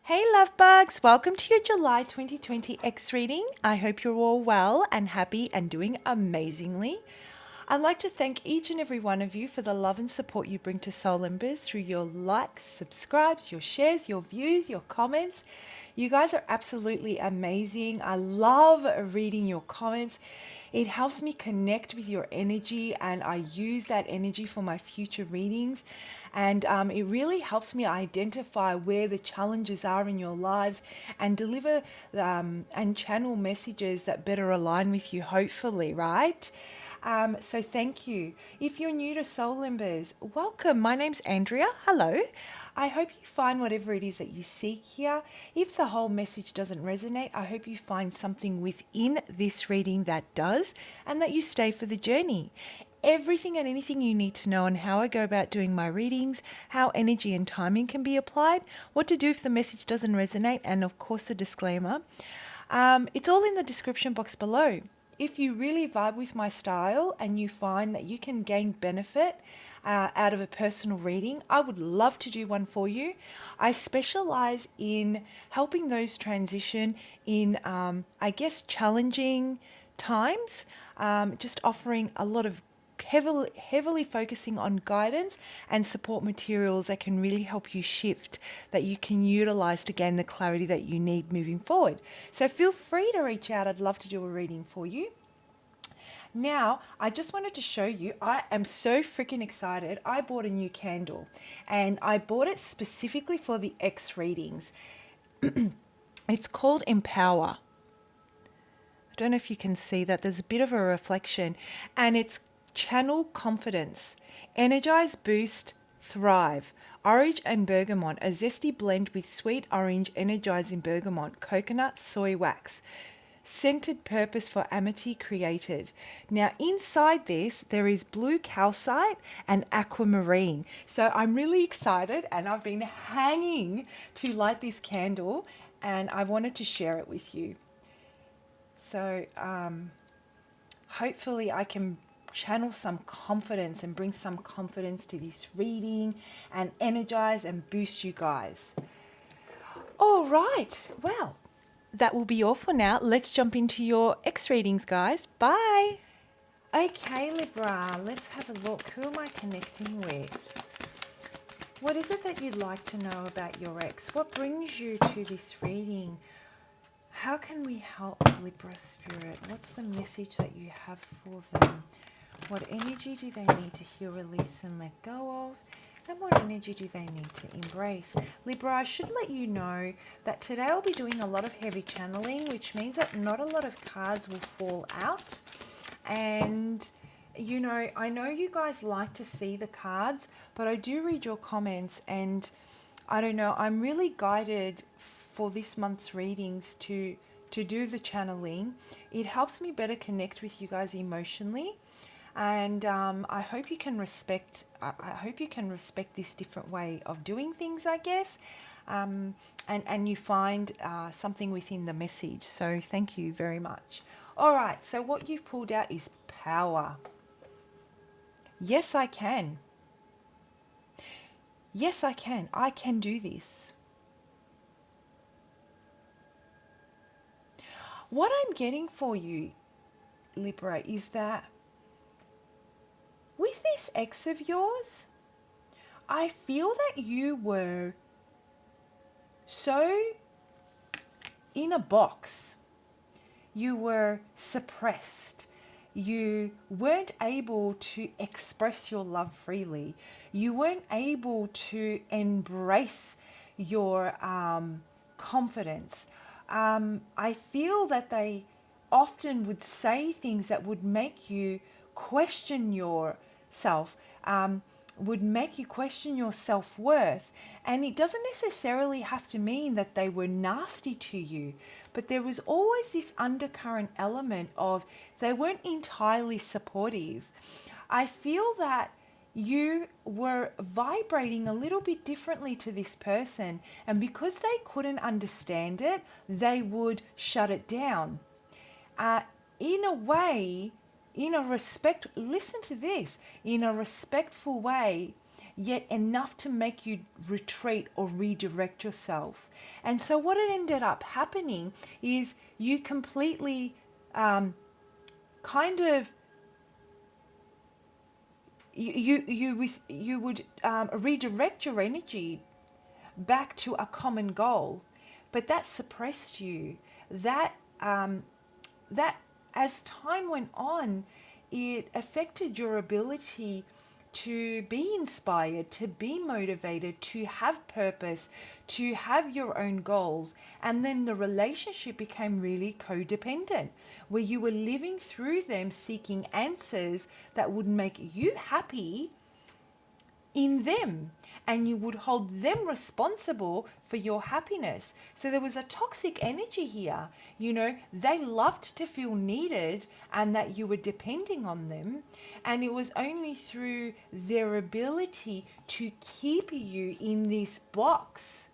Hey love bugs, welcome to your July 2020 X reading. I hope you're all well and happy and doing amazingly. I'd like to thank each and every one of you for the love and support you bring to Soul Embers through your likes, subscribes, your shares, your views, your comments. You guys are absolutely amazing. I love reading your comments. It helps me connect with your energy, and I use that energy for my future readings. And it really helps me identify where the challenges are in your lives and deliver and channel messages that better align with you, hopefully, right? So thank you. If you're new to Soul Embers, welcome. My name's Andrea. Hello. I hope you find whatever it is that you seek here. If the whole message doesn't resonate, I hope you find something within this reading that does and that you stay for the journey. Everything and anything you need to know on how I go about doing my readings, how energy and timing can be applied, what to do if the message doesn't resonate, and of course the disclaimer. It's all in the description box below. If you really vibe with my style and you find that you can gain benefit out of a personal reading, I would love to do one for you. I specialize in helping those transition in, challenging times, just offering a lot of heavily focusing on guidance and support materials that can really help you shift, that you can utilize to gain the clarity that you need moving forward. So feel free to reach out. I'd love to do a reading for you. Now, I just wanted to show you, I am so freaking excited. I bought a new candle and I bought it specifically for the X readings. It's called Empower. I don't know if you can see that. There's a bit of a reflection, and it's channel confidence, energize, boost, thrive. Orange and bergamot, a zesty blend with sweet orange, energizing bergamot, coconut, soy wax. Scented purpose for amity created. Now inside this there is blue calcite and aquamarine. So I'm really excited, and I've been hanging to light this candle, and I wanted to share it with you. So hopefully I can channel some confidence and bring some confidence to this reading and energize and boost you guys. All right, well, that will be all for now. Let's jump into your X readings, guys. Bye. Okay, Libra, let's have a look. Who am I connecting with? What is it that you'd like to know about your ex? What brings you to this reading? How can we help Libra Spirit? What's the message that you have for them? What energy do they need to heal, release, and let go of? And what energy do they need to embrace? Libra, I should let you know that today I'll be doing a lot of heavy channeling, which means that not a lot of cards will fall out. And, you know, I know you guys like to see the cards, but I do read your comments, and I don't know, I'm really guided for this month's readings to do the channeling. It helps me better connect with you guys emotionally. And I hope you can respect. I hope you can respect this different way of doing things, I guess, and you find something within the message. So thank you very much. All right. So what you've pulled out is power. Yes, I can. Yes, I can. I can do this. What I'm getting for you, Libra, is that with this ex of yours, I feel that you were so in a box. You were suppressed. You weren't able to express your love freely. You weren't able to embrace your confidence. I feel that they often would say things that would make you question yourself, would make you question your self-worth. And it doesn't necessarily have to mean that they were nasty to you, but there was always this undercurrent element of they weren't entirely supportive. I feel that you were vibrating a little bit differently to this person, and because they couldn't understand it, they would shut it down. In a way, listen to this, in a respectful way, yet enough to make you retreat or redirect yourself. And so what it ended up happening is you completely kind of you would redirect your energy back to a common goal, but that suppressed you. That as time went on, it affected your ability to be inspired, to be motivated, to have purpose, to have your own goals. And then the relationship became really codependent, where you were living through them seeking answers that would make you happy in them, and you would hold them responsible for your happiness. So there was a toxic energy here. They loved to feel needed and that you were depending on them, and it was only through their ability to keep you in this box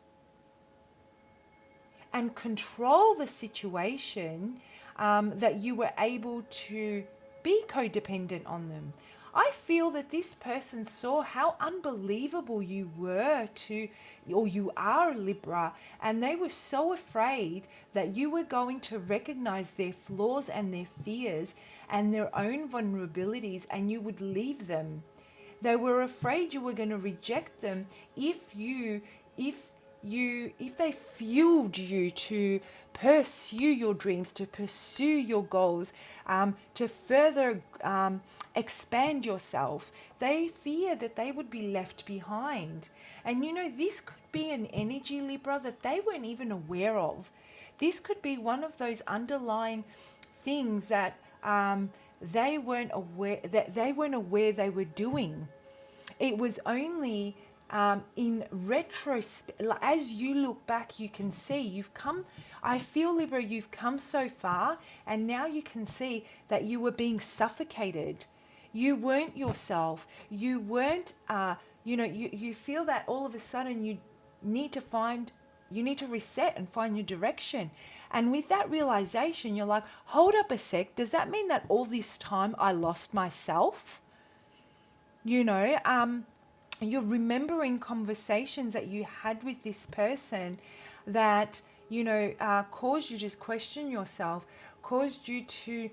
and control the situation that you were able to be codependent on them. I feel that this person saw how unbelievable you were or you are, Libra, and they were so afraid that you were going to recognize their flaws and their fears and their own vulnerabilities, and you would leave them. They were afraid you were going to reject them if they fueled you to pursue your dreams, to pursue your goals, to further expand yourself. They feared that they would be left behind. And this could be an energy, Libra, that they weren't even aware of. This could be one of those underlying things that they weren't aware they were doing. It was only in retrospect, as you look back, you can see I feel, Libra, you've come so far, and now you can see that you were being suffocated. You weren't yourself. You weren't, you feel that all of a sudden you need to reset and find your direction. And with that realization, you're like, hold up a sec. Does that mean that all this time I lost myself? You're remembering conversations that you had with this person that, caused you to question yourself, caused you to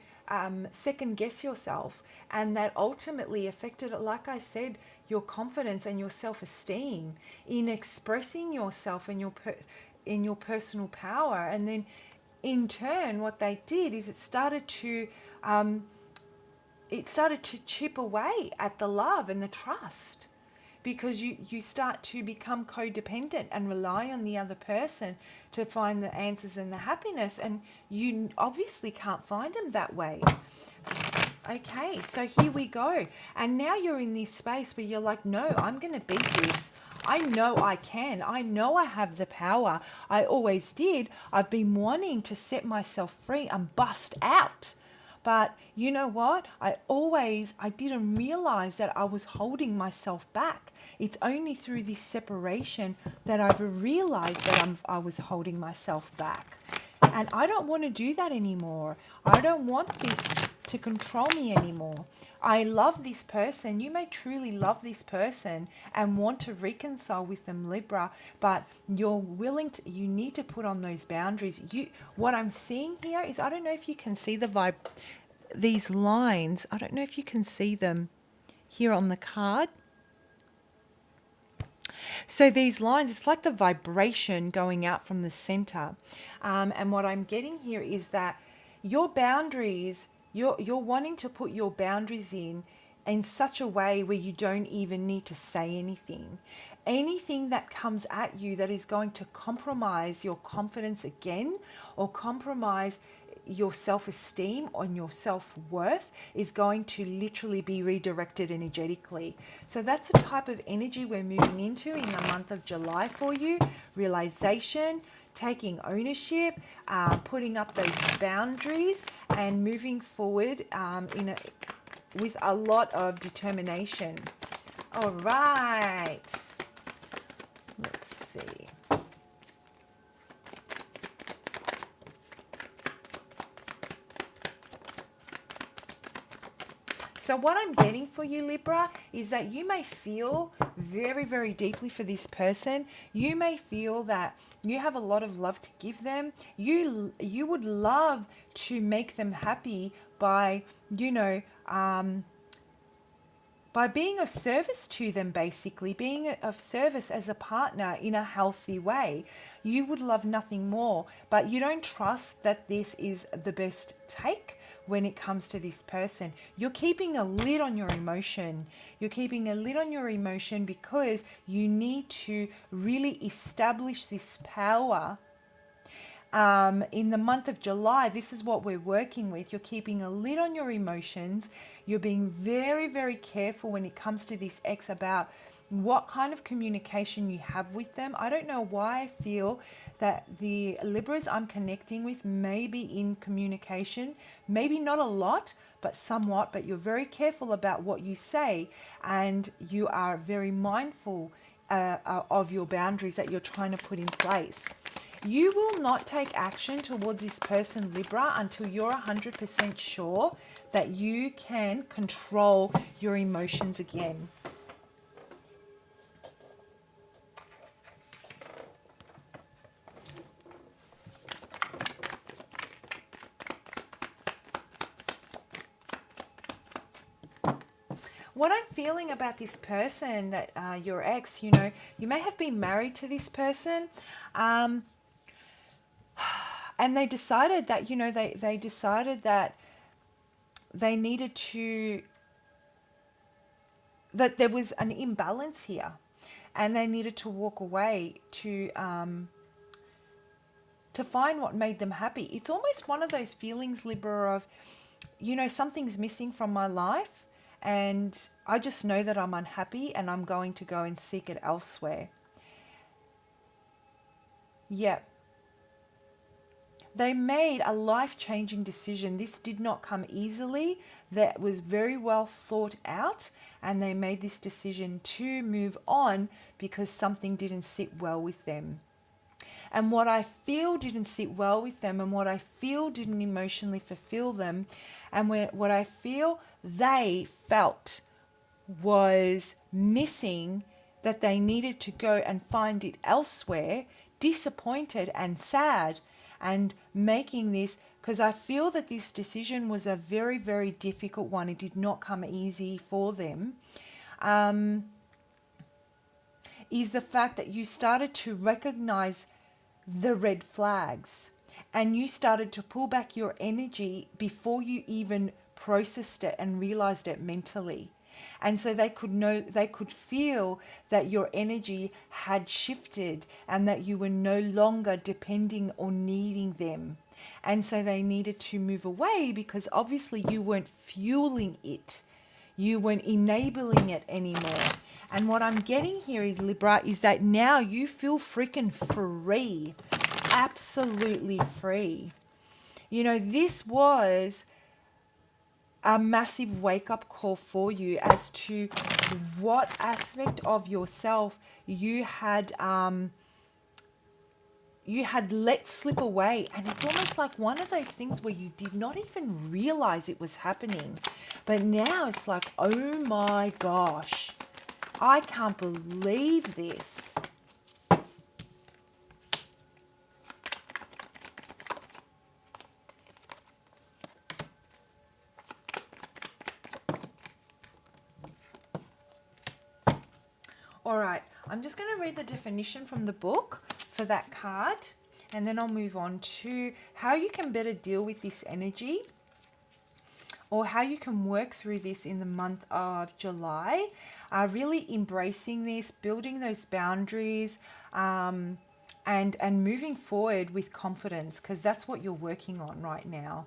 second guess yourself, and that ultimately affected, like I said, your confidence and your self-esteem in expressing yourself and in your personal power. And then in turn, what they did is it started to chip away at the love and the trust, because you start to become codependent and rely on the other person to find the answers and the happiness, and you obviously can't find them that way. Okay, so here we go. And now you're in this space where you're like, no, I'm going to beat this. I know I can. I know I have the power. I always did. I've been wanting to set myself free and bust out. But you know what? I didn't realize that I was holding myself back. It's only through this separation that I've realized that I was holding myself back. And I don't want to do that anymore. I don't want this to control me anymore. I love this person. You may truly love this person and want to reconcile with them, Libra, but you need to put on those boundaries. What I'm seeing here is, I don't know if you can see these lines. I don't know if you can see them here on the card. So these lines, it's like the vibration going out from the center. And what I'm getting here is that your boundaries, you're wanting to put your boundaries in such a way where you don't even need to say anything. Anything that comes at you that is going to compromise your confidence again, or compromise your self-esteem and your self-worth, is going to literally be redirected energetically. So that's the type of energy we're moving into in the month of July for you. Realization, taking ownership, putting up those boundaries, and moving forward with a lot of determination. All right. Let's see. So what I'm getting for you, Libra, is that you may feel very, very deeply for this person. You may feel that you have a lot of love to give them. You would love to make them happy by, by being of service to them, basically, being of service as a partner in a healthy way. You would love nothing more, but you don't trust that this is the best take when it comes to this person. You're keeping a lid on your emotion. You're keeping a lid on your emotion because you need to really establish this power. In the month of July, this is what we're working with. You're keeping a lid on your emotions. You're being very, very careful when it comes to this ex about what kind of communication you have with them. I don't know why I feel that the Libras I'm connecting with may be in communication, maybe not a lot, but somewhat, but you're very careful about what you say, and you are very mindful of your boundaries that you're trying to put in place. You will not take action towards this person, Libra, until you're 100% sure that you can control your emotions again. What I'm feeling about this person, that your ex, you may have been married to this person, and they decided that, they decided that they needed to, that there was an imbalance here, and they needed to walk away to find what made them happy. It's almost one of those feelings, Libra, of, something's missing from my life, and I just know that I'm unhappy and I'm going to go and seek it elsewhere. Yep. They made a life-changing decision. This did not come easily. That was very well thought out, and they made this decision to move on because something didn't sit well with them. And what I feel didn't sit well with them, and what I feel didn't emotionally fulfill them, and what I feel they felt was missing, that they needed to go and find it elsewhere, disappointed and sad, and making this, because I feel that this decision was a very, very difficult one. It did not come easy for them. Is the fact that you started to recognize the red flags, and you started to pull back your energy before you even processed it and realized it mentally. And so they could feel that your energy had shifted and that you were no longer depending or needing them. And so they needed to move away because obviously you weren't fueling it. You weren't enabling it anymore. And what I'm getting here is, Libra, is that now you feel freaking free. Absolutely free. This was a massive wake-up call for you as to what aspect of yourself you had let slip away. And it's almost like one of those things where you did not even realize it was happening, but now it's like, oh my gosh, I can't believe this. All right, I'm just going to read the definition from the book for that card, and then I'll move on to how you can better deal with this energy, or how you can work through this in the month of July. Really embracing this, building those boundaries, and moving forward with confidence, because that's what you're working on right now.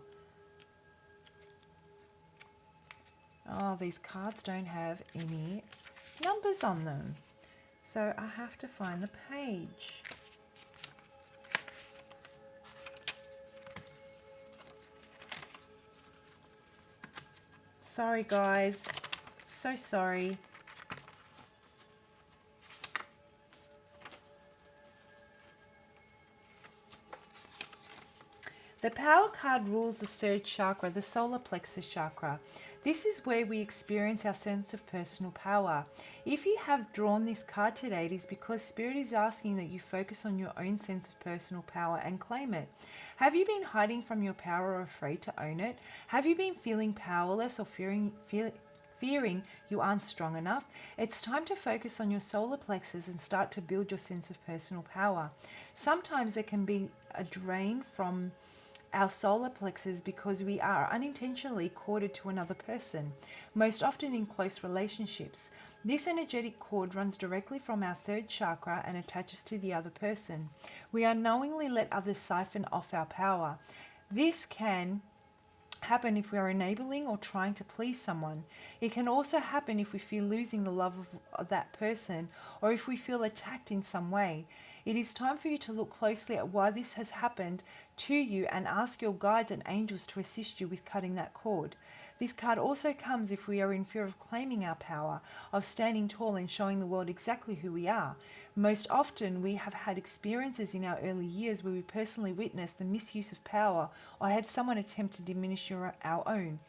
Oh, these cards don't have any numbers on them. So I have to find the page. Sorry, guys. So sorry. The power card rules the third chakra, the solar plexus chakra. This is where we experience our sense of personal power. If you have drawn this card today, it is because Spirit is asking that you focus on your own sense of personal power and claim it. Have you been hiding from your power or afraid to own it? Have you been feeling powerless or fearing you aren't strong enough? It's time to focus on your solar plexus and start to build your sense of personal power. Sometimes there can be a drain from our solar plexus because we are unintentionally corded to another person, most often in close relationships. This energetic cord runs directly from our third chakra and attaches to the other person. We unknowingly let others siphon off our power. This can happen if we are enabling or trying to please someone. It can also happen if we feel losing the love of that person, or if we feel attacked in some way. It is time for you to look closely at why this has happened to you and ask your guides and angels to assist you with cutting that cord. This card also comes if we are in fear of claiming our power, of standing tall and showing the world exactly who we are. Most often, we have had experiences in our early years where we personally witnessed the misuse of power or had someone attempt to diminish our own.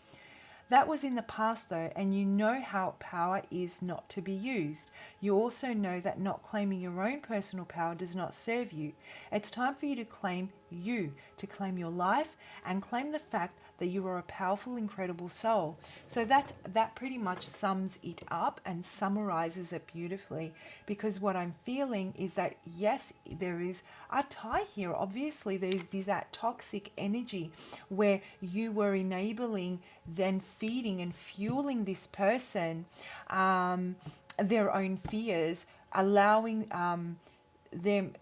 That was in the past though, and you know how power is not to be used. You also know that not claiming your own personal power does not serve you. It's time for you to claim you, to claim your life and claim the fact that you are a powerful, incredible soul. So that pretty much sums it up and summarizes it beautifully, because what I'm feeling is that yes, there is a tie here. Obviously, there's that toxic energy where you were enabling, then feeding and fueling this person their own fears, allowing them,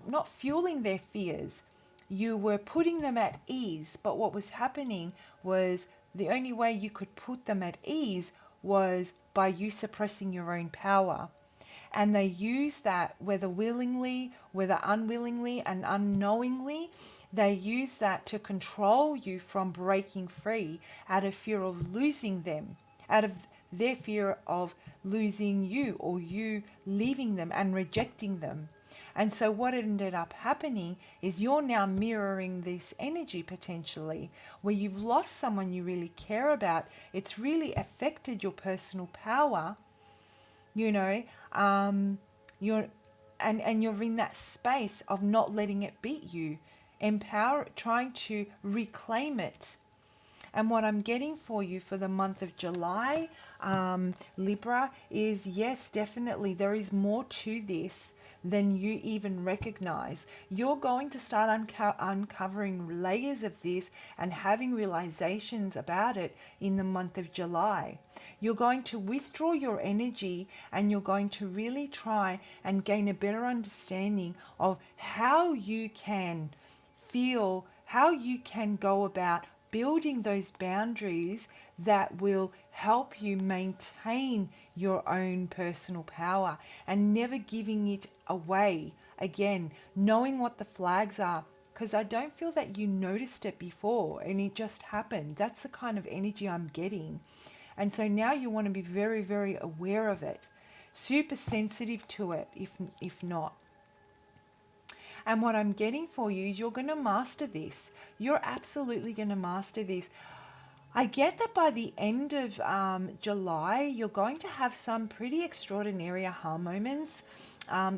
not fueling their fears. You were putting them at ease, but what was happening was the only way you could put them at ease was by you suppressing your own power. And they use that, whether willingly, whether unwillingly and unknowingly, they use that to control you from breaking free out of fear of losing them, out of their fear of losing you or you leaving them and rejecting them. And so what ended up happening is you're now mirroring this energy potentially, where you've lost someone you really care about. It's really affected your personal power, you know, you're in that space of not letting it beat you, trying to reclaim it. And what I'm getting for you for the month of July, Libra, is yes, definitely there is more to this than you even recognize. You're going to start uncovering layers of this and having realizations about it in the month of July. You're going to withdraw your energy and you're going to really try and gain a better understanding of how you can feel, how you can go about building those boundaries that will help you maintain your own personal power and never giving it away. Again, knowing what the flags are, because I don't feel that you noticed it before and it just happened. That's the kind of energy I'm getting. And so now you want to be very, very aware of it, super sensitive to it if not. And what I'm getting for you is you're going to master this. You're absolutely going to master this. I get that by the end of July, you're going to have some pretty extraordinary aha moments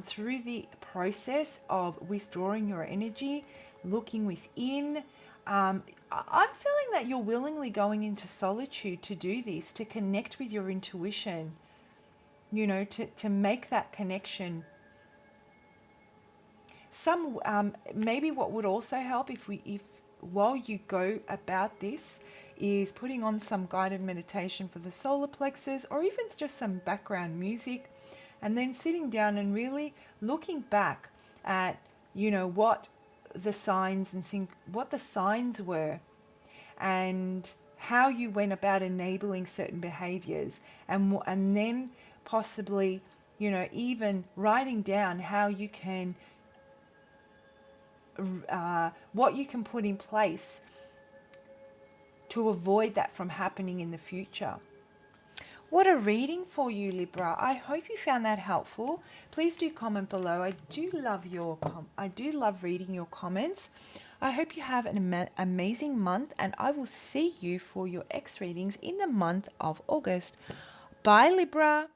through the process of withdrawing your energy, looking within. I'm feeling that you're willingly going into solitude to do this, to connect with your intuition, you know, to make that connection. Maybe what would also help if while you go about this is putting on some guided meditation for the solar plexus, or even just some background music, and then sitting down and really looking back at, you know, what the signs were, and how you went about enabling certain behaviors, and then possibly, you know, even writing down how you can what you can put in place to avoid that from happening in the future. What a reading for you, Libra. I hope you found that helpful. Please do comment below. I do love reading your comments. I hope you have an amazing month, and I will see you for your X readings in the month of August. Bye, Libra.